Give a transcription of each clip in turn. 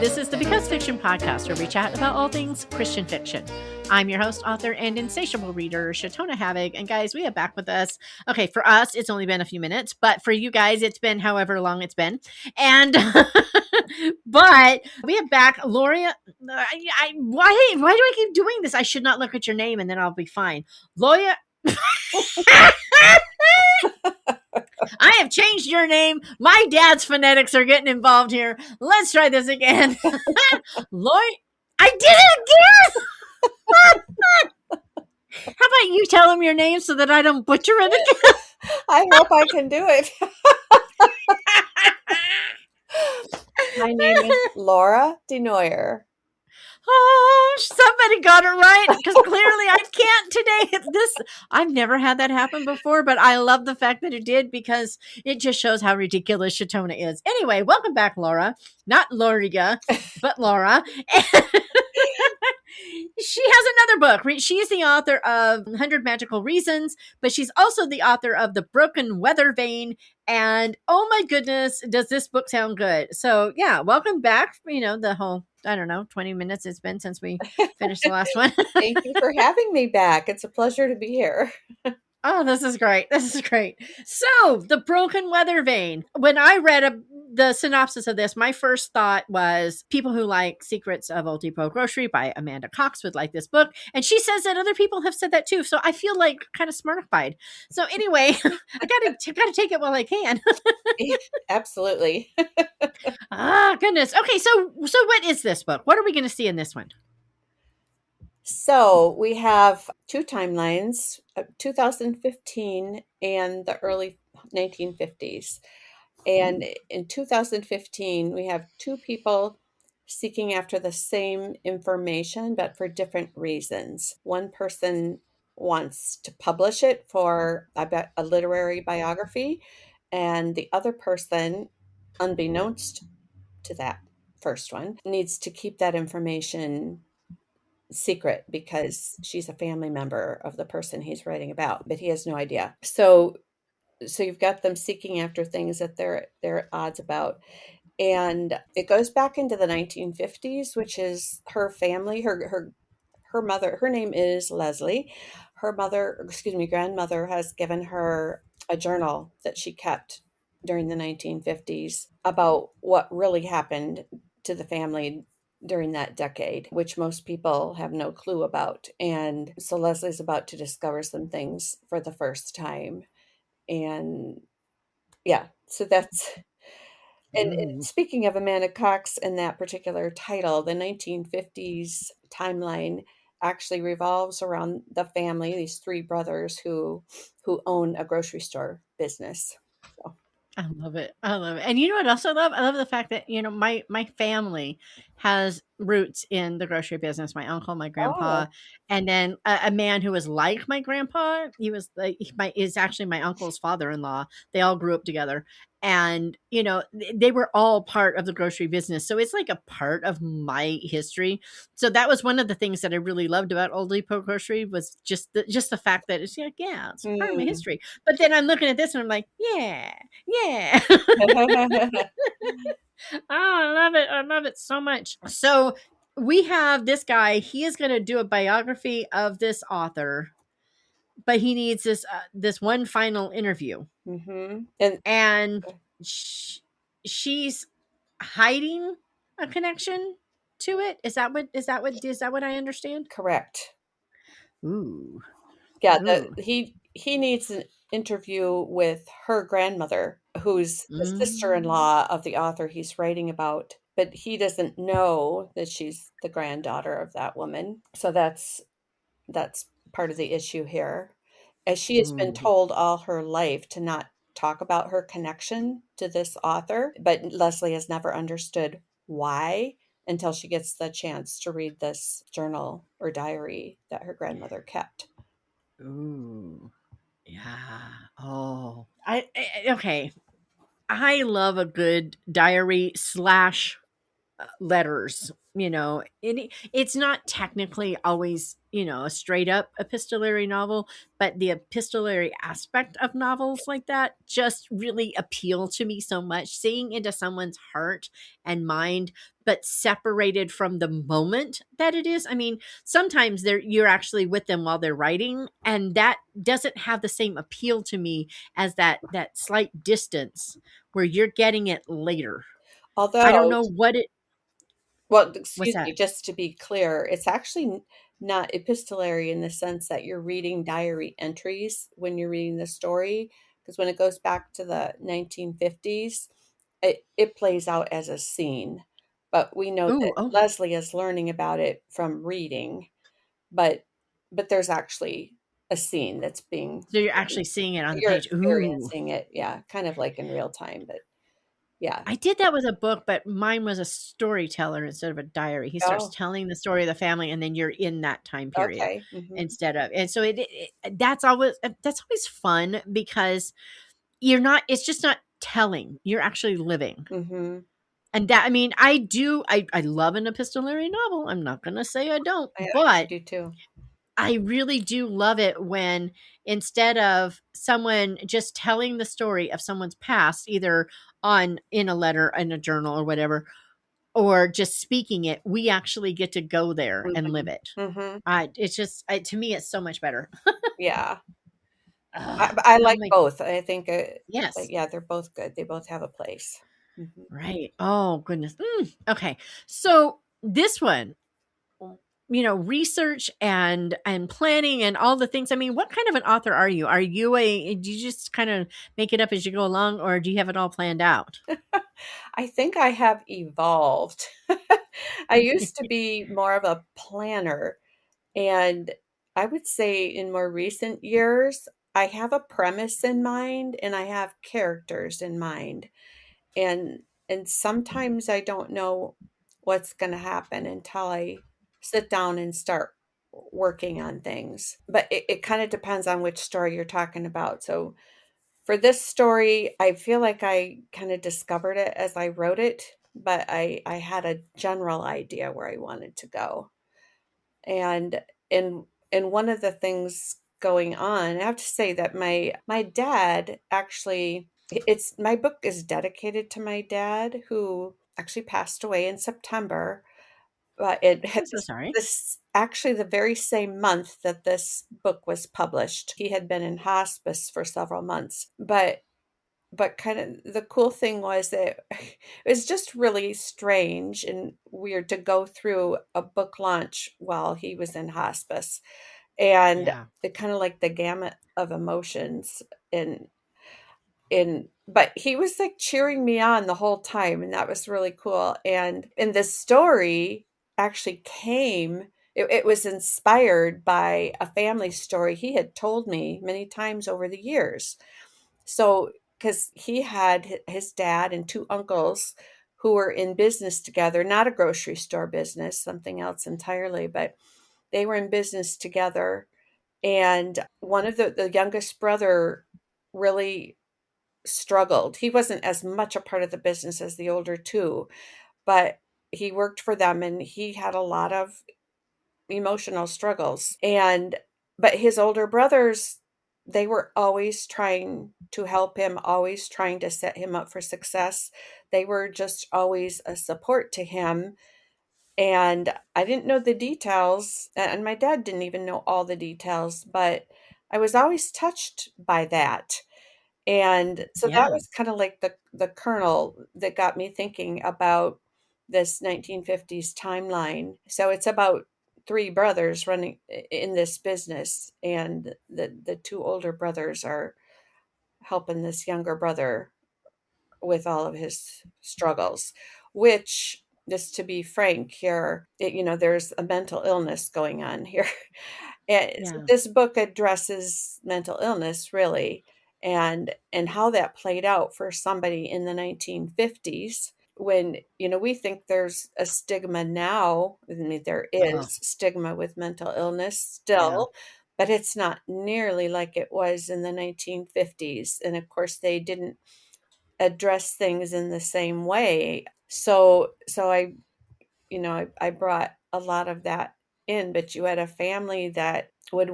This is the Because Fiction podcast, where we chat about all things Christian fiction. I'm your host, author, and insatiable reader, Shatona Havoc. And guys, we have back with us. Okay, for us, it's only been a few minutes, but for you guys, it's been however long it's been. And but we have back Laura. Why do I keep doing this? I should not look at your name, and then I'll be fine. Laura. I have changed your name. My dad's phonetics are getting involved here. Let's try this again. Lloyd, I did it again. How about you tell him your name so that I don't butcher it again? I hope I can do it. My name is Laura DeNooyer. Oh, somebody got it right, because clearly I can't today. I've never had that happen before, but I love the fact that it did, because it just shows how ridiculous Shatona is. Anyway, welcome back, Laura. Not Lauriga, but Laura. She has another book. She's the author of 100 Magical Reasons, but she's also the author of The Broken Weathervane. And oh my goodness, does this book sound good? So yeah, welcome back. The whole, 20 minutes it's been since we finished the last one. Thank you for having me back. It's a pleasure to be here. Oh, this is great. This is great. So, The Broken Weathervane. When I read the synopsis of this, my first thought was people who like Secrets of Old Depot Grocery by Amanda Cox would like this book. And she says that other people have said that too. So I feel like kind of smartified. So anyway, I gotta take it while I can. Absolutely. Goodness. Okay, so what is this book? What are we going to see in this one? So we have two timelines, 2015 and the early 1950s. And in 2015, we have two people seeking after the same information, but for different reasons. One person wants to publish it for a literary biography, and the other person, unbeknownst to that first one, needs to keep that information secret because she's a family member of the person he's writing about, but he has no idea. So you've got them seeking after things that they're at odds about. And it goes back into the 1950s, which is her family, her mother, her name is Leslie. Her grandmother has given her a journal that she kept during the 1950s about what really happened to the family during that decade, which most people have no clue about. And so Leslie's about to discover some things for the first time. And yeah, so that's, and speaking of Amanda Cox and that particular title, the 1950s timeline actually revolves around the family, these three brothers who own a grocery store business. So. I love it. And you know what else I love? I love the fact that, my family has roots in the grocery business. My uncle, my grandpa, and then a man who was like my grandpa. He was is actually my uncle's father-in-law. They all grew up together. And, they were all part of the grocery business. So it's like a part of my history. So that was one of the things that I really loved about Old Depot Grocery was just the fact that it's like, yeah, it's part of my history. But then I'm looking at this and I'm like, yeah. I love it. I love it so much. So we have this guy. He is going to do a biography of this author, but he needs this one final interview. Mm-hmm. And she's hiding a connection to it. Is that what I understand? Correct. Ooh. Yeah. He needs an interview with her grandmother, who's the sister-in-law of the author he's writing about, but he doesn't know that she's the granddaughter of that woman. So that's part of the issue here, as she has been told all her life to not talk about her connection to this author, but Leslie has never understood why until she gets the chance to read this journal or diary that her grandmother kept. Ooh. Yeah. Oh. Okay. I love a good diary / letters it's not technically always, a straight up epistolary novel, but the epistolary aspect of novels like that just really appeal to me so much. Seeing into someone's heart and mind, but separated from the moment that it is. I mean, sometimes you're actually with them while they're writing, and that doesn't have the same appeal to me as that slight distance where you're getting it later. I don't Although, know what it well, what's excuse that? me, just to be clear, it's actually not epistolary in the sense that you're reading diary entries when you're reading the story, because when it goes back to the 1950s, it plays out as a scene. But we know Ooh, that oh, Leslie is learning about it from reading, but there's actually a scene that's being so you're actually seeing it on the you're page. Ooh. experiencing it, yeah, kind of like in real time, but yeah. I did that with a book, but mine was a storyteller instead of a diary. He starts Oh, telling the story of the family, and then you're in that time period okay. Mhm. instead of. And so that's always fun because you're not. It's just not telling. You're actually living. Mhm. And that, I mean, I love an epistolary novel. I'm not going to say I don't, I but do too. I really do love it when instead of someone just telling the story of someone's past, either on in a letter, in a journal or whatever, or just speaking it, we actually get to go there and live Mhm. it. Mhm. It's just to me, it's so much better. Yeah. Ugh, I oh like my, both. I think, yes, yeah, they're both good. They both have a place. Mhm. right. Oh goodness. Okay, so this one, research and planning and all the things. I mean, what kind of an author are you? Do you just kind of make it up as you go along, or do you have it all planned out? I think I have evolved. I used to be more of a planner, and I would say in more recent years, I have a premise in mind and I have characters in mind. And sometimes I don't know what's going to happen until I sit down and start working on things. But it kind of depends on which story you're talking about. So for this story, I feel like I kind of discovered it as I wrote it, but I had a general idea where I wanted to go. And one of the things going on, I have to say that my dad actually, it's my book is dedicated to my dad who actually passed away in September. But it had I'm so sorry. this actually the very same month that this book was published. He had been in hospice for several months. But kind of the cool thing was that it was just really strange and weird to go through a book launch while he was in hospice. And Yeah, it kind of like the gamut of emotions and but he was like cheering me on the whole time and that was really cool. And this story actually it was inspired by a family story he had told me many times over the years. So, because he had his dad and two uncles who were in business together, not a grocery store business, something else entirely, but they were in business together. And one of the youngest brother really struggled. He wasn't as much a part of the business as the older two, but he worked for them and he had a lot of emotional struggles. And but his older brothers, they were always trying to help him, always trying to set him up for success. They were just always a support to him. And I didn't know the details, and my dad didn't even know all the details, but I was always touched by that. And so that yeah, was kind of like the kernel that got me thinking about this 1950s timeline. So it's about three brothers running in this business, and the two older brothers are helping this younger brother with all of his struggles, which, just to be frank here, there's a mental illness going on here. And so yeah, this book addresses mental illness really and how that played out for somebody in the 1950s when we think there's a stigma now. I mean, there uh-huh, is stigma with mental illness yeah, still, but it's not nearly like it was in the 1950s. And of course they didn't address things in the same way. So I I brought a lot of that in, but you had a family that would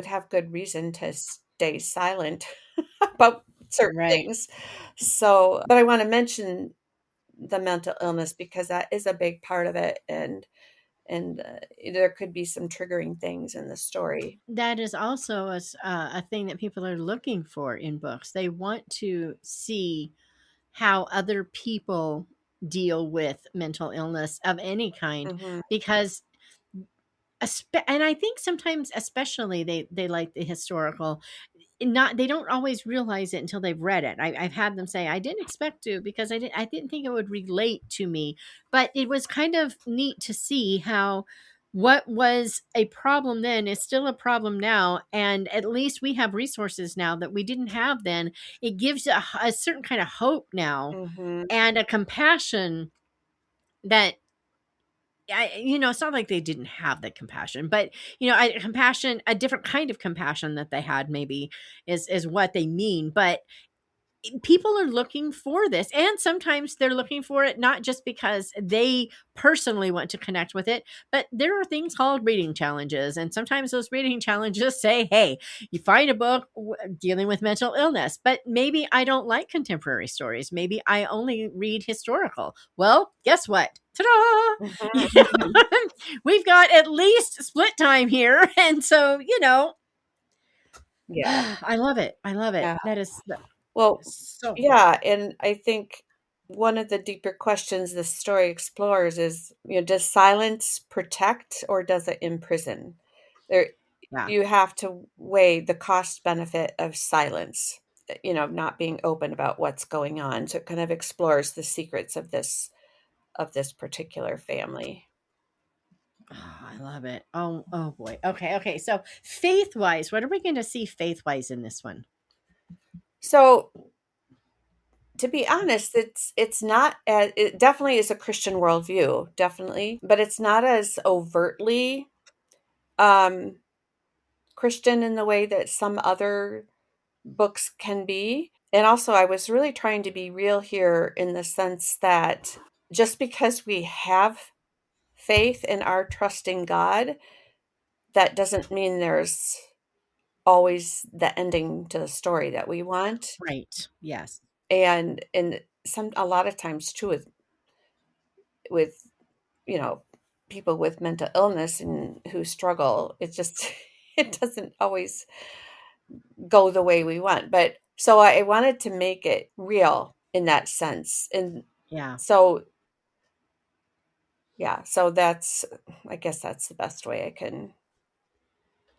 have good reason to stay silent about certain Right. things. So, but I want to mention the mental illness because that is a big part of it, and there could be some triggering things in the story. That is also a thing that people are looking for in books. They want to see how other people deal with mental illness of any kind, Hmm. because and I think sometimes especially they like the historical, not, they don't always realize it until they've read it. I've had them say, I didn't expect to, because I didn't think it would relate to me. But it was kind of neat to see how what was a problem then is still a problem now, and at least we have resources now that we didn't have then. It gives a certain kind of hope now, Hmm. and a compassion that it's not like they didn't have the compassion, but compassion, a different kind of compassion that they had, maybe is what they mean. But people are looking for this, and sometimes they're looking for it not just because they personally want to connect with it, but there are things called reading challenges, and sometimes those reading challenges say, hey, you find a book dealing with mental illness, but maybe I don't like contemporary stories, maybe I only read historical. Well, guess what? Ta-da! We've got at least split time here, and so Yeah. I love it. I love it. Yeah. That is Well, so. yeah, and I think one of the deeper questions this story explores is, does silence protect or does it imprison? There, Yeah. you have to weigh the cost benefit of silence, not being open about what's going on. So it kind of explores the secrets of this particular family. Oh, I love it. Oh boy. Okay, okay. So faith wise, what are we going to see faith wise in this one? So to be honest, it's not as, it definitely is a Christian worldview, definitely, but it's not as overtly um Christian in the way that some other books can be. And also, I was really trying to be real here in the sense that just because we have faith and are trusting God, that doesn't mean there's always the ending to the story that we want. Right. Yes. And a lot of times too with you know people with mental illness and who struggle, it just it doesn't always go the way we want. But so I wanted to make it real in that sense. And Yeah. so, yeah, so I guess that's the best way I can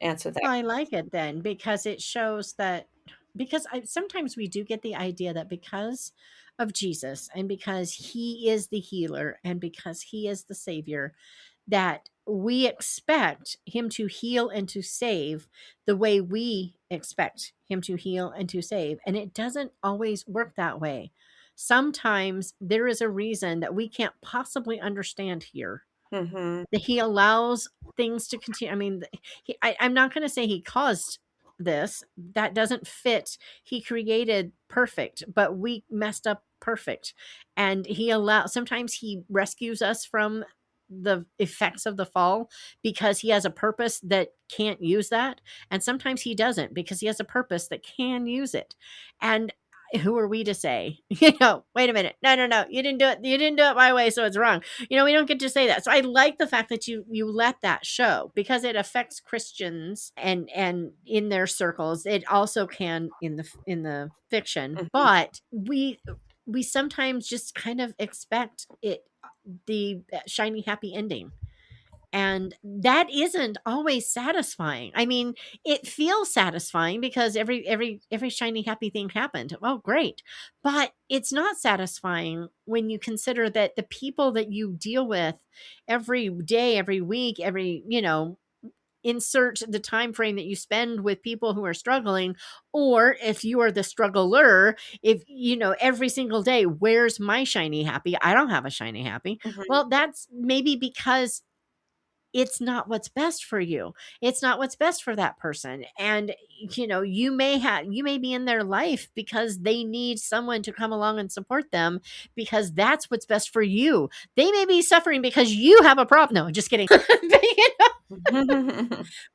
answer that. Well, I like it then because it shows that, because sometimes we do get the idea that because of Jesus and because he is the healer and because he is the savior, that we expect him to heal and to save the way we expect him to heal and to save. And it doesn't always work that way. Sometimes there is a reason that we can't possibly understand here, Mhm. that he allows things to continue. I mean, I'm not going to say he caused this. That doesn't fit. He created perfect, but we messed up perfect. And sometimes he rescues us from the effects of the fall because he has a purpose that can't use that. And sometimes he doesn't because he has a purpose that can use it. And who are we to say, wait a minute, no, you didn't do it, my way, so it's wrong. We don't get to say that. So I like the fact that you let that show, because it affects Christians and in their circles. It also can in the fiction, Mhm. but we sometimes just kind of expect it, the shiny happy ending, and that isn't always satisfying. I mean, it feels satisfying because every shiny happy thing happened. Oh, great. But it's not satisfying when you consider that the people that you deal with every day, every week, insert the time frame that you spend with people who are struggling, or if you are the struggler, if every single day, where's my shiny happy? I don't have a shiny happy. Mhm. Well, that's maybe because it's not what's best for you. It's not what's best for that person. And you may be in their life because they need someone to come along and support them, because that's what's best for you. They may be suffering because you have a problem. No, just kidding.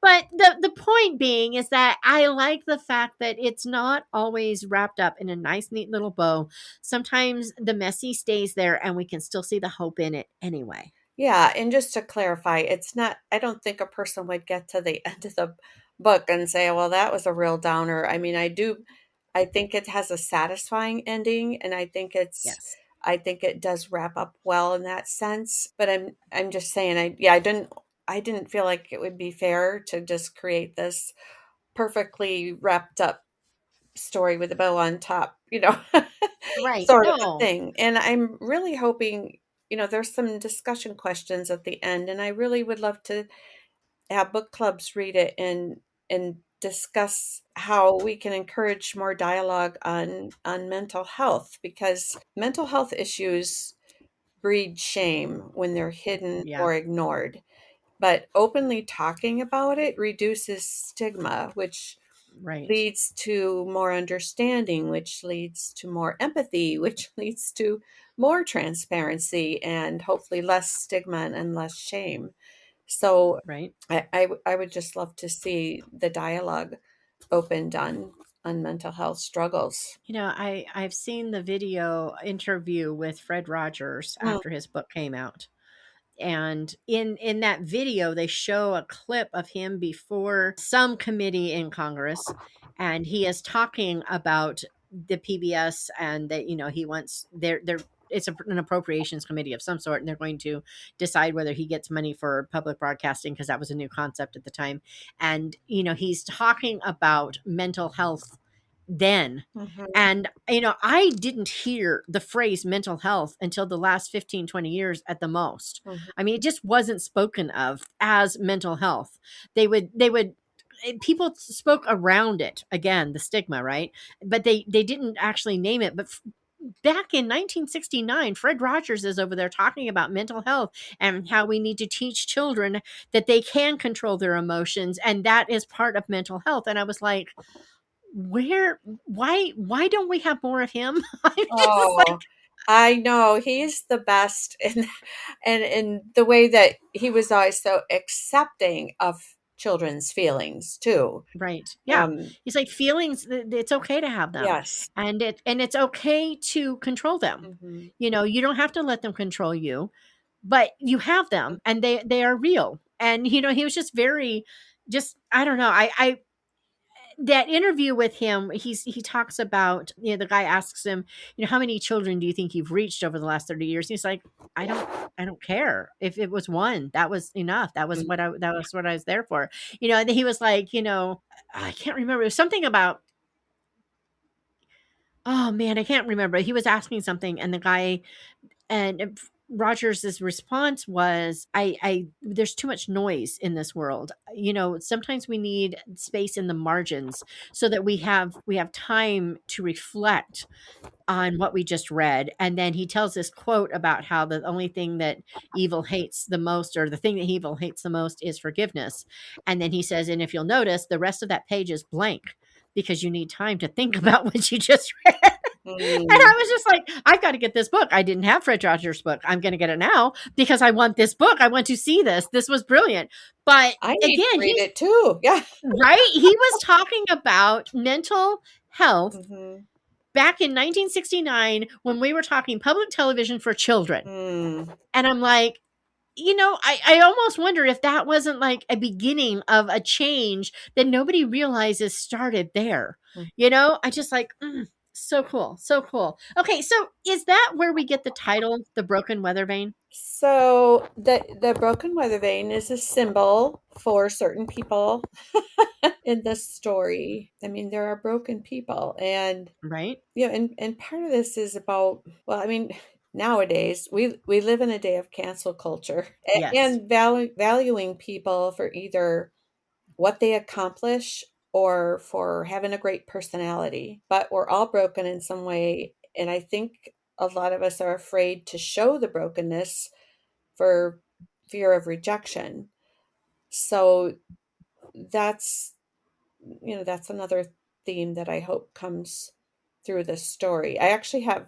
But the point being is that I like the fact that it's not always wrapped up in a nice, neat little bow. Sometimes the messy stays there and we can still see the hope in it anyway. Yeah, and just to clarify, it's not, I don't think a person would get to the end of the book and say, well, that was a real downer. I mean, I think it has a satisfying ending, and Yes. I think it does wrap up well in that sense. But I'm just saying, I didn't feel like it would be fair to just create this perfectly wrapped up story with a bow on top, Right. sort of a No. thing. And I'm really hoping, there's some discussion questions at the end, and I really would love to have book clubs read it and discuss how we can encourage more dialogue on mental health, because mental health issues breed shame when they're hidden Yeah. or ignored. But openly talking about it reduces stigma, which Right. leads to more understanding, which leads to more empathy, which leads to more transparency and hopefully less stigma and less shame. So Right. I would just love to see the dialogue opened on mental health struggles. I've seen the video interview with Fred Rogers Mm, after his book came out. And in that video they show a clip of him before some committee in Congress, and he is talking about the PBS, and that he wants there it's an appropriations committee of some sort, and they're going to decide whether he gets money for public broadcasting, because that was a new concept at the time. And he's talking about mental health then. mhm, And I didn't hear the phrase mental health until the last 15-20 years at the most. mhm. I mean, it just wasn't spoken of as mental health. They would people spoke around it, again, the stigma, right? But they didn't actually name it. But back in 1969, Fred Rogers is over there talking about mental health and how we need to teach children that they can control their emotions, and that is part of mental health. And I was like, where why don't we have more of him? I'm just like, Oh, I know he's the best, and in the way that he was always so accepting of children's feelings too. right. Yeah. Um, He's like, feelings, it's okay to have them. yes. And it's okay to control them. Hmm. You don't have to let them control you, but you have them, and they are real. And he was just very, just, I don't know. I that interview with him, he talks about, the guy asks him, how many children do you think you've reached over the last 30 years? And he's like, I don't care. If it was one, that was enough. That was what I was there for. And then he was like, I can't remember. It was something about, oh man, I can't remember. He was asking something, and the guy, and Rogers's response was, I there's too much noise in this world. Sometimes we need space in the margins, so that we have time to reflect on what we just read. And then he tells this quote about how the only thing that evil hates the most, or the thing that evil hates the most, is forgiveness. And then he says, and if you'll notice, the rest of that page is blank, because you need time to think about what you just read. And Mm. I was just like, I've got to get this book. I didn't have Fred Rogers' book. I'm going to get it now because I want this book. I want to see this. This was brilliant. But I need to again, read it too. Yeah. right. He was talking about mental health Hmm. back in 1969, when we were talking public television for children. Mm. And I'm like, I almost wonder if that wasn't like a beginning of a change that nobody realizes started there. I just like, so cool. So cool. Okay. So is that where we get the title, The Broken Weathervane? So the broken weather vane is a symbol for certain people in this story. I mean, there are broken people, and Right. and part of this is about, well, I mean, nowadays we live in a day of cancel culture, Yes. and valuing people for either what they accomplish or for having a great personality. But we're all broken in some way, and I think a lot of us are afraid to show the brokenness for fear of rejection. So that's, that's another theme that I hope comes through this story. I actually have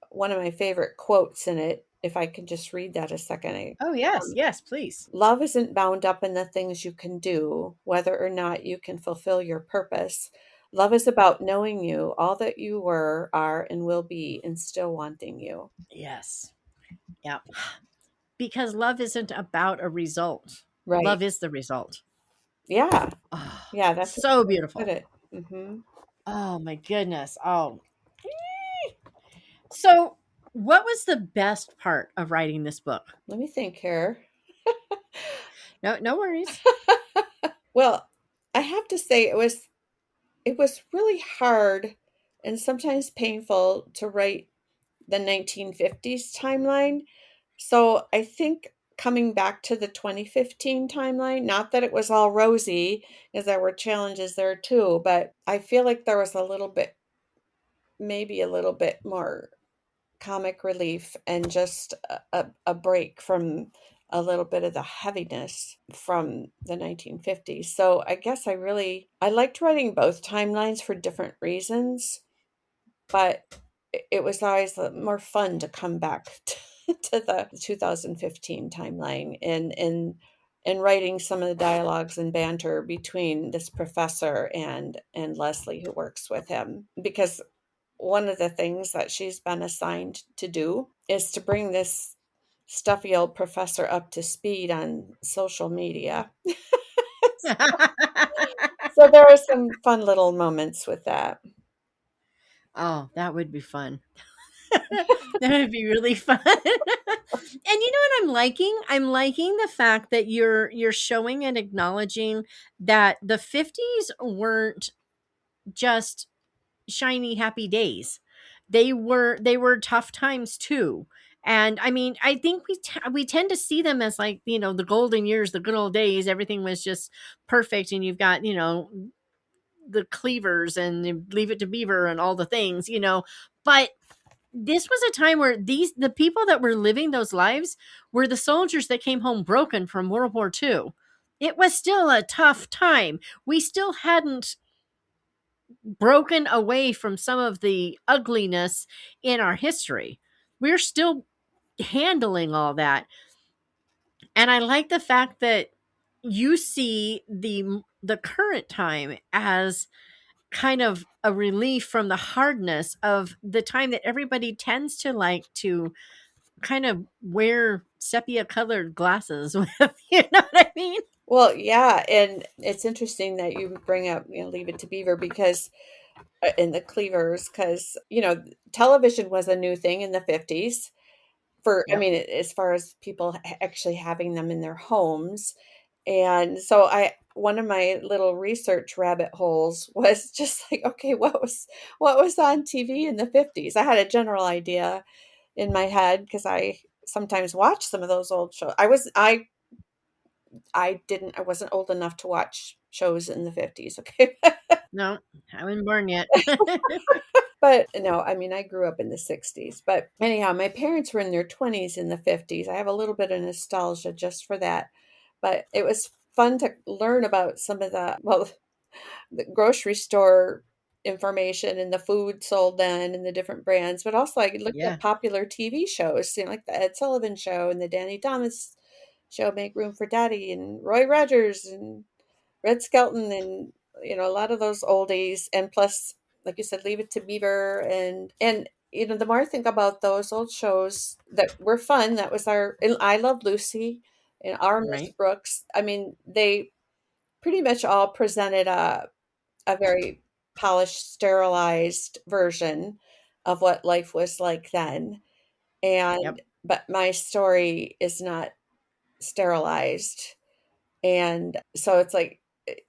one of my favorite quotes in it, if I can just read that a second. Oh, yes. Um, Yes, please. Love isn't bound up in the things you can do, whether or not you can fulfill your purpose. Love is about knowing you, all that you were, are, and will be, and still wanting you. Yes. Yeah. Because love isn't about a result. Right. Love is the result. Yeah. Oh, Yeah, that's a so good way to put beautiful. it. Oh my goodness. Oh. So, what was the best part of writing this book? Let me think here. No, no worries. Well, I have to say it was really hard and sometimes painful to write the 1950s timeline. So I think coming back to the 2015 timeline, not that it was all rosy, because there were challenges there too, but I feel like there was a little bit, maybe a little bit more comic relief and just a break from a little bit of the heaviness from the 1950s. So I guess I liked writing both timelines for different reasons, but it was always more fun to come back to the 2015 timeline and writing some of the dialogues and banter between this professor and Leslie who works with him, because one of the things that she's been assigned to do is to bring this stuffy old professor up to speed on social media. So there are some fun little moments with that. Oh, that would be fun. That would be really fun. And you know what I'm liking? I'm liking the fact that you're showing and acknowledging that the 50s weren't just shiny happy days. They were tough times too. And I mean, I think we tend to see them as like, the golden years, the good old days, everything was just perfect and you've got, the cleavers and leave it to beaver and all the things. But this was a time where the people that were living those lives were the soldiers that came home broken from World War II. It was still a tough time. We still hadn't broken away from some of the ugliness in our history. We're still handling all that. And I like the fact that you see the current time as kind of a relief from the hardness of the time that everybody tends to like to kind of wear sepia colored glasses with. You know what I mean? Well, yeah, and it's interesting that you bring up, Leave It to Beaver, because in the cleavers, because television was a new thing in the 50s. I Yep. mean, as far as people actually having them in their homes. And so one of my little research rabbit holes was just like, okay, what was on TV in the 50s? I had a general idea in my head because I sometimes watch some of those old shows. I wasn't old enough to watch shows in the 50s, okay? No, I wasn't born yet. But no, I mean, I grew up in the 60s. But anyhow, my parents were in their 20s in the 50s. I have a little bit of nostalgia just for that. But it was fun to learn about some of the grocery store information and the food sold then and the different brands. But also, I looked Yeah. at popular TV shows, like the Ed Sullivan Show and the Danny Thomas Show, Make Room for Daddy, and Roy Rogers and Red Skelton, and a lot of those oldies, and plus, like you said, Leave It to Beaver, and the more I think about those old shows that were fun, that was and I Love Lucy and Our Miss Right. Brooks. I mean, they pretty much all presented a very polished, sterilized version of what life was like then. Yep. But my story is not sterilized. And so it's like,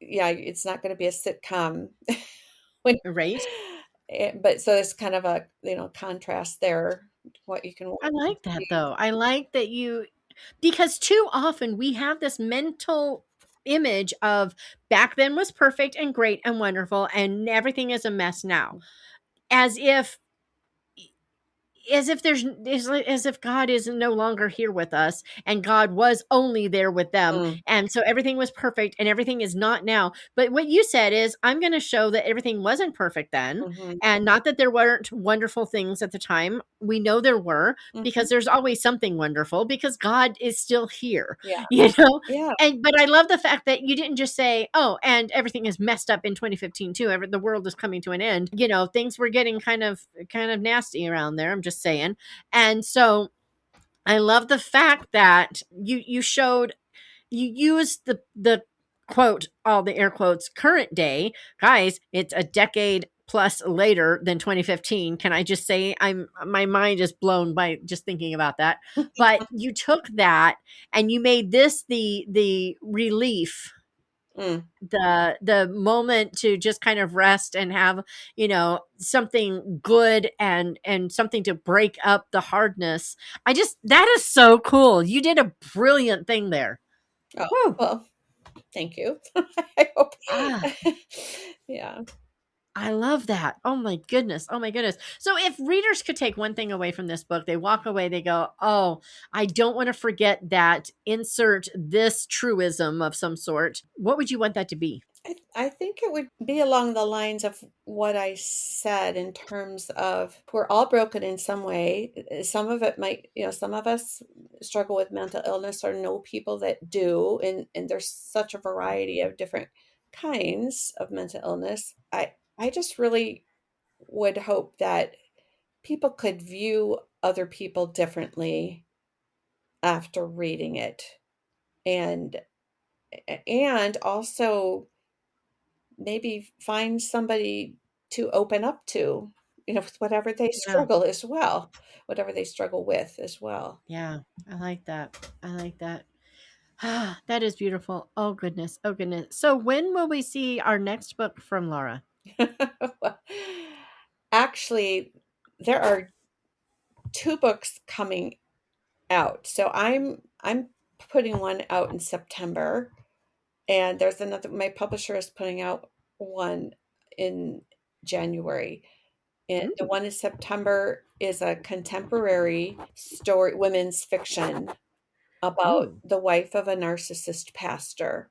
yeah, it's not going to be a sitcom. when, Right. but so there's kind of a, contrast there, what you can watch I on like that TV. though. I like that because too often we have this mental image of back then was perfect and great and wonderful and everything is a mess now. As if as if as if God is no longer here with us, and God was only there with them, Mm, and so everything was perfect and everything is not now. But what you said is, I'm going to show that everything wasn't perfect then, mhm, and not that there weren't wonderful things at the time. We know there were, mhm. because there's always something wonderful, because God is still here, Yeah, you know. yeah, And but I love the fact that you didn't just say, oh, and everything is messed up in 2015 too, the world is coming to an end, things were getting kind of nasty around there, I'm just saying. And so I love the fact that you showed, you used the quote, all the air quotes, current day. Guys, it's a decade plus later than 2015. Can I just say, my mind is blown by just thinking about that. But you took that and you made this the relief, mm, the moment to just kind of rest and have, something good, and something to break up the hardness. That is so cool. You did a brilliant thing there. oh, Whew. well, thank you. I hope. Ah, Yeah. I love that. Oh my goodness. Oh my goodness. So if readers could take one thing away from this book, they walk away, they go, oh, I don't want to forget that, insert this truism of some sort. What would you want that to be? I think it would be along the lines of what I said, in terms of we're all broken in some way. Some of it might, some of us struggle with mental illness or know people that do, and there's such a variety of different kinds of mental illness. I just really would hope that people could view other people differently after reading it, and also maybe find somebody to open up to, with whatever they Yeah. struggle as well, whatever they struggle with as well. Yeah. I like that. I like that. Ah, that is beautiful. Oh goodness. Oh goodness. So when will we see our next book from Laura? Actually, there are two books coming out. So I'm putting one out in September, and there's another, my publisher is putting out one in January. And the Ooh. one in September is a contemporary story, women's fiction, about Ooh. the wife of a narcissist pastor.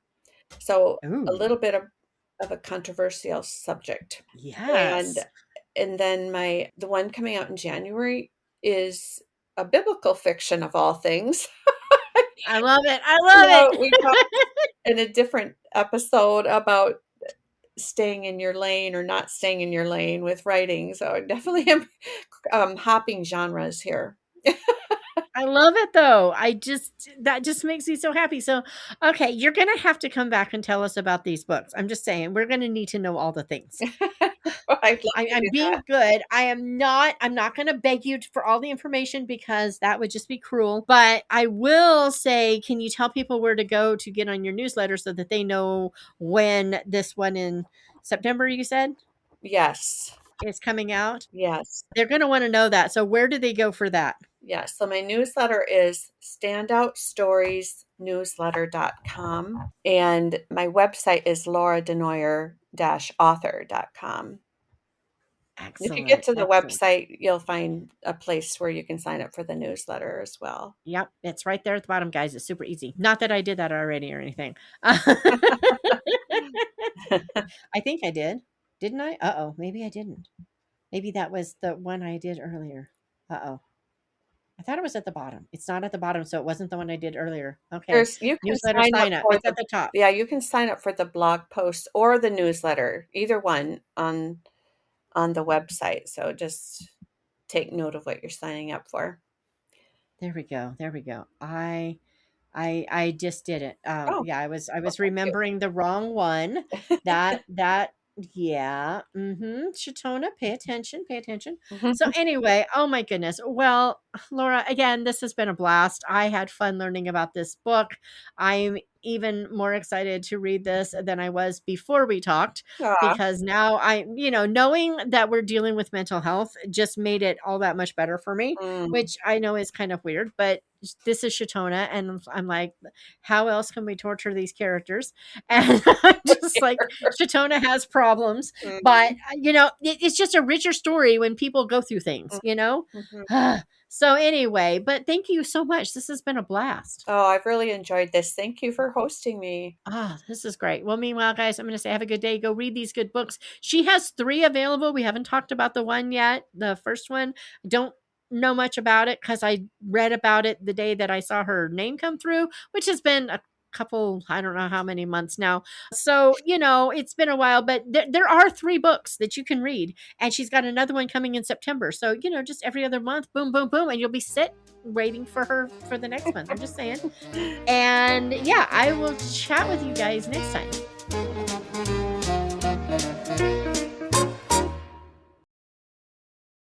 So a Ooh. little bit of a controversial subject. And Yes. then the one coming out in January is a biblical fiction of all things. I love it. I love We it. talked in a different episode about staying in your lane or not staying in your lane with writing. So I definitely am hopping genres here. I love it though. That just makes me so happy. So, okay, you're going to have to come back and tell us about these books. I'm just saying, we're going to need to know all the things. I'd love to I'm do that. being good. I'm not going to beg you for all the information, because that would just be cruel. But I will say, can you tell people where to go to get on your newsletter so that they know when this one in September, you said, Yes. is coming out? Yes. They're going to want to know that. So where do they go for that? Yes. So my newsletter is standoutstoriesnewsletter.com, and my website is lauradenooyer-author.com. If you get Excellent. to the Excellent. website, you'll find a place where you can sign up for the newsletter as well. Yep, it's right there at the bottom, guys. It's super easy. Not that I did that already or anything. I think I did. Didn't I? Uh-oh, maybe I didn't. Maybe that was the one I did earlier. Uh-oh. I thought it was at the bottom. It's not at the bottom, so it wasn't the one I did earlier. Okay. You can Newsletter sign up sign up. for It's at the top. you can sign up for the blog post or the newsletter, either one on the website. So just take note of what you're signing up for. There we go. There we go. I just did it. Oh, Yeah, I was thank you. remembering the wrong one. That yeah. Shatona, pay attention, pay attention. So anyway, oh my goodness. Well, Laura, again, this has been a blast. I had fun learning about this book. I'm even more excited to read this than I was before we talked, Aw, because now knowing that we're dealing with mental health just made it all that much better for me, mm, which I know is kind of weird, but this is Shatona, and I'm like, how else can we torture these characters? And I'm just like, Shatona has problems, but it's just a richer story when people go through things, So anyway, but thank you so much. This has been a blast. Oh, I've really enjoyed this. Thank you for hosting me. This is great. Well, meanwhile, guys, I'm going to say have a good day. Go read these good books. She has 3 available. We haven't talked about the one yet. The first one, don't know much about it because I read about it the day that I saw her name come through, which has been a couple, I don't know how many months now. So, it's been a while, but there are 3 books that you can read. And she's got another one coming in September. So, just every other month, boom, boom, boom. And you'll be waiting for her for the next month. I'm just saying. And yeah, I will chat with you guys next time.